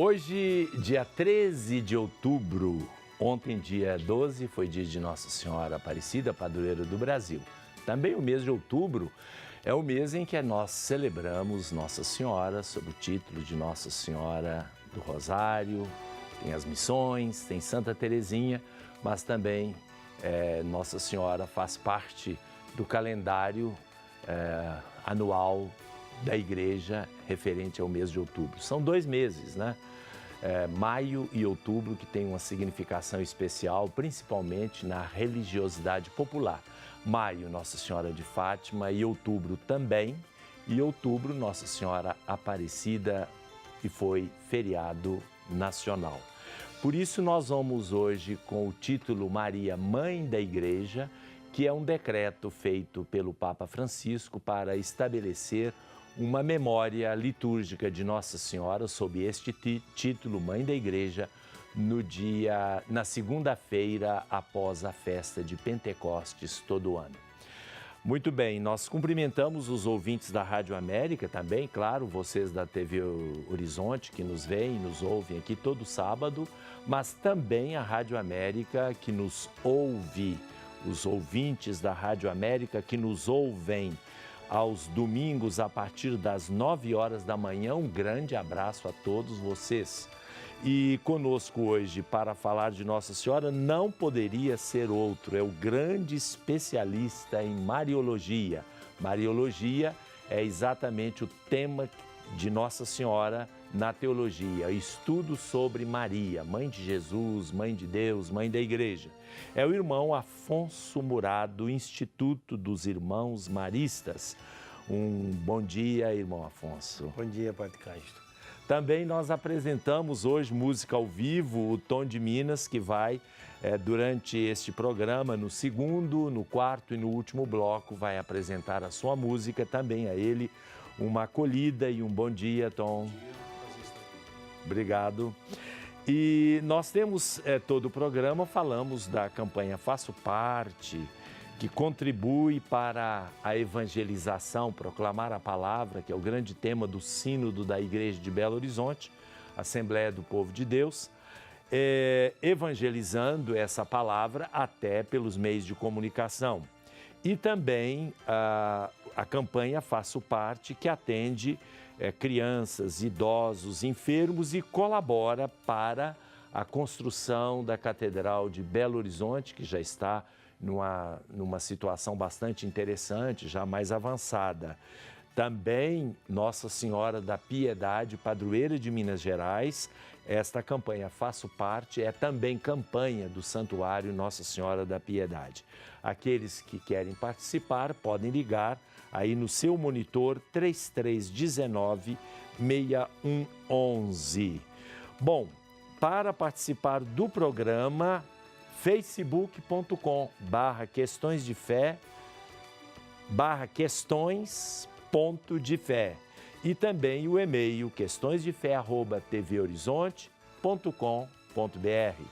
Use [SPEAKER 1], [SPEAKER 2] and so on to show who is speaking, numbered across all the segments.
[SPEAKER 1] Hoje, dia 13 de outubro, ontem, dia 12, foi dia de Nossa Senhora Aparecida, padroeira do Brasil. Também o mês de outubro é o mês em que nós celebramos Nossa Senhora, sob o título de Nossa Senhora do Rosário, tem as missões, tem Santa Teresinha, mas também Nossa Senhora faz parte do calendário anual da Igreja referente ao mês de outubro. São 2 meses, né? Maio e outubro, que tem uma significação especial, principalmente na religiosidade popular. Maio, Nossa Senhora de Fátima, e outubro também. E outubro, Nossa Senhora Aparecida, que foi feriado nacional. Por isso, nós vamos hoje com o título Maria, Mãe da Igreja, que é um decreto feito pelo Papa Francisco para estabelecer uma memória litúrgica de Nossa Senhora sob este título, Mãe da Igreja, na segunda-feira após a festa de Pentecostes todo ano. Muito bem, nós cumprimentamos os ouvintes da Rádio América também, claro, vocês da TV Horizonte que nos veem, nos ouvem aqui todo sábado, mas também a Rádio América que nos ouve, os ouvintes da Rádio América que nos ouvem aos domingos a partir das 9 horas da manhã. Um grande abraço a todos vocês. E conosco hoje para falar de Nossa Senhora não poderia ser outro, é o grande especialista em Mariologia. Mariologia é exatamente o tema de Nossa Senhora na teologia, estudo sobre Maria, Mãe de Jesus, Mãe de Deus, Mãe da Igreja. É o irmão Afonso Murado, do Instituto dos Irmãos Maristas. Um bom dia, irmão Afonso.
[SPEAKER 2] Bom dia, Padre Cândido.
[SPEAKER 1] Também nós apresentamos hoje música ao vivo, o Tom de Minas, que vai, durante este programa, no segundo, no quarto e no último bloco, vai apresentar a sua música, também a ele, uma acolhida e um bom dia, Tom.
[SPEAKER 2] Bom dia, prazer estar aqui.
[SPEAKER 1] Obrigado. E nós temos todo o programa, falamos da campanha Faço Parte, que contribui para a evangelização, proclamar a palavra, que é o grande tema do Sínodo da Igreja de Belo Horizonte, Assembleia do Povo de Deus, evangelizando essa palavra até pelos meios de comunicação. E também a campanha Faço Parte, que atende crianças, idosos, enfermos e colabora para a construção da Catedral de Belo Horizonte, que já está numa situação bastante interessante, já mais avançada. Também Nossa Senhora da Piedade, padroeira de Minas Gerais, esta campanha Faço Parte é também campanha do Santuário Nossa Senhora da Piedade. Aqueles que querem participar podem ligar aí no seu monitor 3319-6111. Bom, para participar do programa, facebook.com/questões de fé, /questões.de-fé e também o e-mail questõesdefé@tvhorizonte.com.br.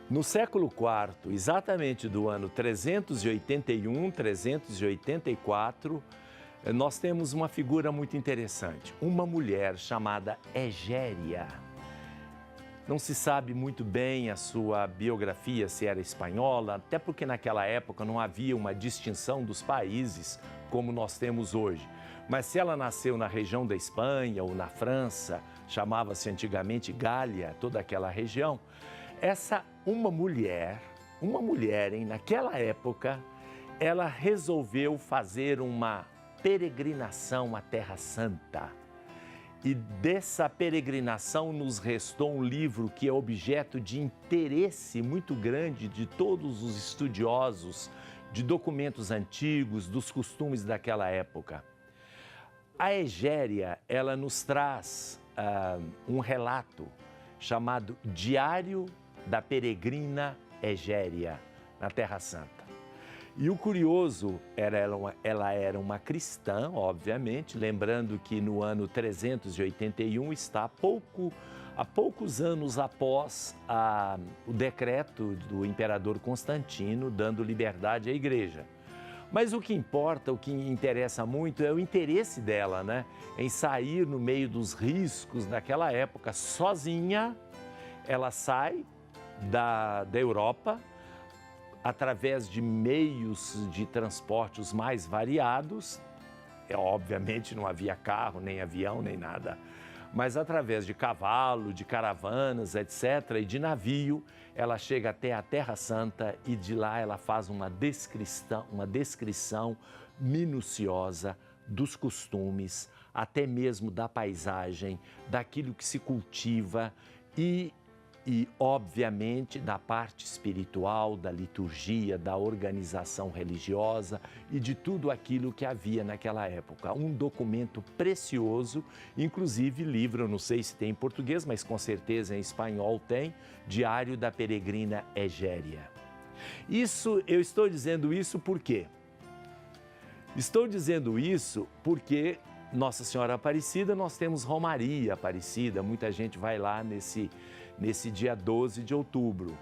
[SPEAKER 1] No século IV, exatamente do ano 381, 384, nós temos uma figura muito interessante, uma mulher chamada Egéria. Não se sabe muito bem a sua biografia, se era espanhola, até porque naquela época não havia uma distinção dos países como nós temos hoje. Mas se ela nasceu na região da Espanha ou na França, chamava-se antigamente Gália, toda aquela região, uma mulher, naquela época, ela resolveu fazer uma peregrinação à Terra Santa. E dessa peregrinação nos restou um livro que é objeto de interesse muito grande de todos os estudiosos de documentos antigos, dos costumes daquela época. A Egéria, ela nos traz um relato chamado Diário da Peregrina Egéria, na Terra Santa. E o curioso, ela era uma cristã, obviamente, lembrando que no ano 381 está pouco há poucos anos após o decreto do imperador Constantino dando liberdade à igreja. Mas o que importa, o que interessa muito é o interesse dela, né? Em sair no meio dos riscos daquela época sozinha. Ela sai da Europa através de meios de transporte os mais variados. Obviamente não havia carro, nem avião, nem nada. Mas através de cavalo, de caravanas, etc., e de navio, ela chega até a Terra Santa e de lá ela faz uma descrição minuciosa dos costumes, até mesmo da paisagem, daquilo que se cultiva e obviamente, da parte espiritual, da liturgia, da organização religiosa e de tudo aquilo que havia naquela época. Um documento precioso, inclusive livro, eu não sei se tem em português, mas com certeza em espanhol tem, Diário da Peregrina Egéria. Eu estou dizendo isso por quê? Estou dizendo isso porque Nossa Senhora Aparecida, nós temos Romaria Aparecida, muita gente vai lá nesse dia 12 de outubro.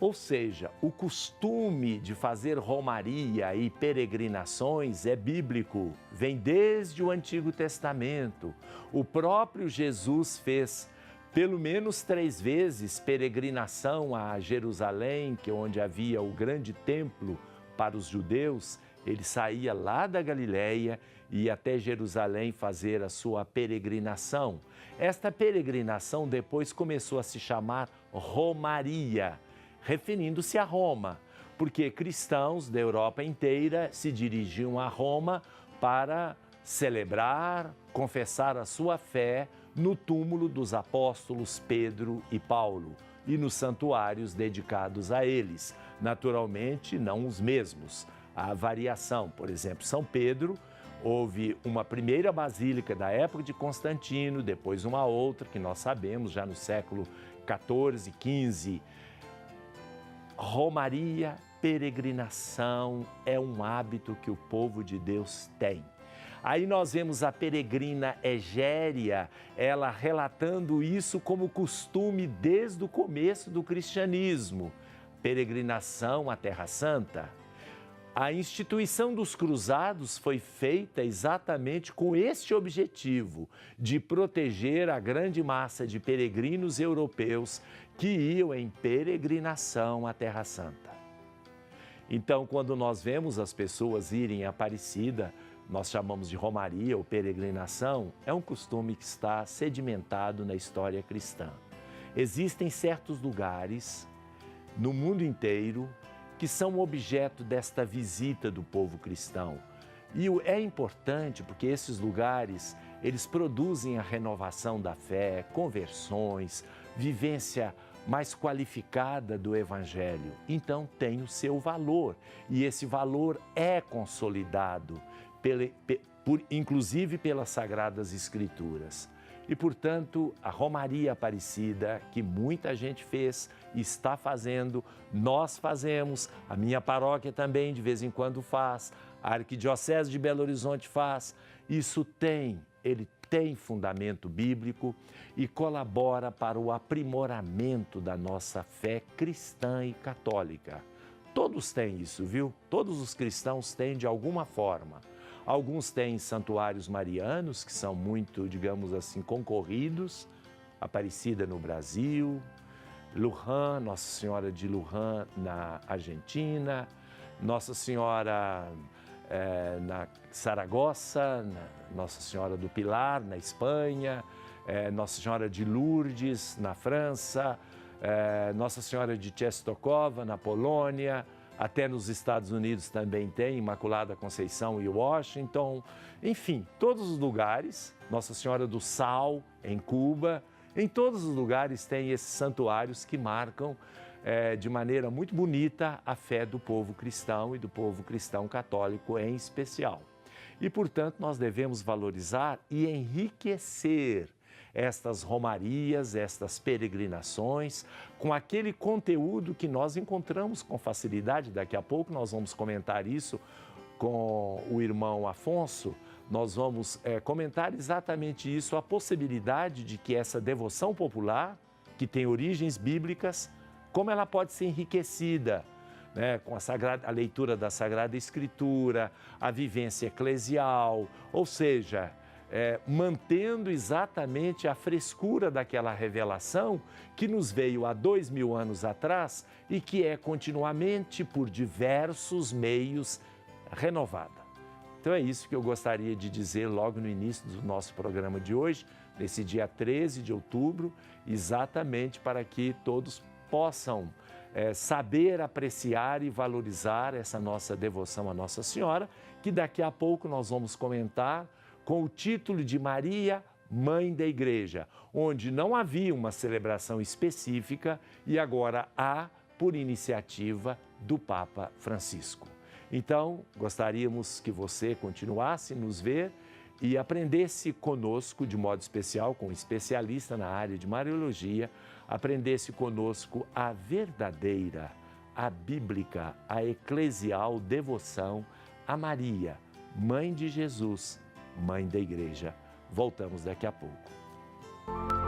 [SPEAKER 1] Ou seja, o costume de fazer romaria e peregrinações é bíblico, vem desde o Antigo Testamento. O próprio Jesus fez pelo menos 3 vezes peregrinação a Jerusalém, que é onde havia o grande templo para os judeus. Ele saía lá da Galileia e ia até Jerusalém fazer a sua peregrinação. Esta peregrinação depois começou a se chamar Romaria, referindo-se a Roma, porque cristãos da Europa inteira se dirigiam a Roma para celebrar, confessar a sua fé no túmulo dos apóstolos Pedro e Paulo e nos santuários dedicados a eles. Naturalmente, não os mesmos. Há variação, por exemplo, São Pedro, houve uma primeira basílica da época de Constantino, depois uma outra, que nós sabemos, já no século XIV, XV. Romaria, peregrinação, é um hábito que o povo de Deus tem. Aí nós vemos a peregrina Egéria, ela relatando isso como costume desde o começo do cristianismo. Peregrinação à Terra Santa. A instituição dos cruzados foi feita exatamente com este objetivo, de proteger a grande massa de peregrinos europeus que iam em peregrinação à Terra Santa. Então, quando nós vemos as pessoas irem à Aparecida, nós chamamos de romaria ou peregrinação, é um costume que está sedimentado na história cristã. Existem certos lugares no mundo inteiro que são objeto desta visita do povo cristão. E é importante porque esses lugares, eles produzem a renovação da fé, conversões, vivência mais qualificada do Evangelho. Então tem o seu valor e esse valor é consolidado, inclusive pelas Sagradas Escrituras. E, portanto, a Romaria Aparecida, que muita gente fez e está fazendo, nós fazemos, a minha paróquia também de vez em quando faz, a Arquidiocese de Belo Horizonte faz, ele tem fundamento bíblico e colabora para o aprimoramento da nossa fé cristã e católica. Todos têm isso, viu? Todos os cristãos têm de alguma forma. Alguns têm santuários marianos, que são muito, digamos assim, concorridos. Aparecida no Brasil, Luján, Nossa Senhora de Luján na Argentina, Nossa Senhora na Saragossa, Nossa Senhora do Pilar na Espanha, Nossa Senhora de Lourdes na França, Nossa Senhora de Częstochowa na Polônia, até nos Estados Unidos também tem Imaculada Conceição e Washington, enfim, todos os lugares, Nossa Senhora do Sal em Cuba, em todos os lugares tem esses santuários que marcam de maneira muito bonita a fé do povo cristão e do povo cristão católico em especial. E, portanto, nós devemos valorizar e enriquecer estas romarias, estas peregrinações, com aquele conteúdo que nós encontramos com facilidade. Daqui a pouco nós vamos comentar isso com o irmão Afonso, nós vamos comentar exatamente isso, a possibilidade de que essa devoção popular, que tem origens bíblicas, como ela pode ser enriquecida, né, com a leitura da Sagrada Escritura, a vivência eclesial, ou seja, mantendo exatamente a frescura daquela revelação que nos veio há 2000 anos atrás e que é continuamente, por diversos meios, renovada. Então é isso que eu gostaria de dizer logo no início do nosso programa de hoje, nesse dia 13 de outubro, exatamente para que todos possam saber apreciar e valorizar essa nossa devoção à Nossa Senhora, que daqui a pouco nós vamos comentar com o título de Maria, Mãe da Igreja, onde não havia uma celebração específica e agora há por iniciativa do Papa Francisco. Então, gostaríamos que você continuasse a nos ver e aprendesse conosco, de modo especial, com um especialista na área de Mariologia, aprendesse conosco a verdadeira, a bíblica, a eclesial devoção a Maria, Mãe de Jesus, Mãe da Igreja. Voltamos daqui a pouco.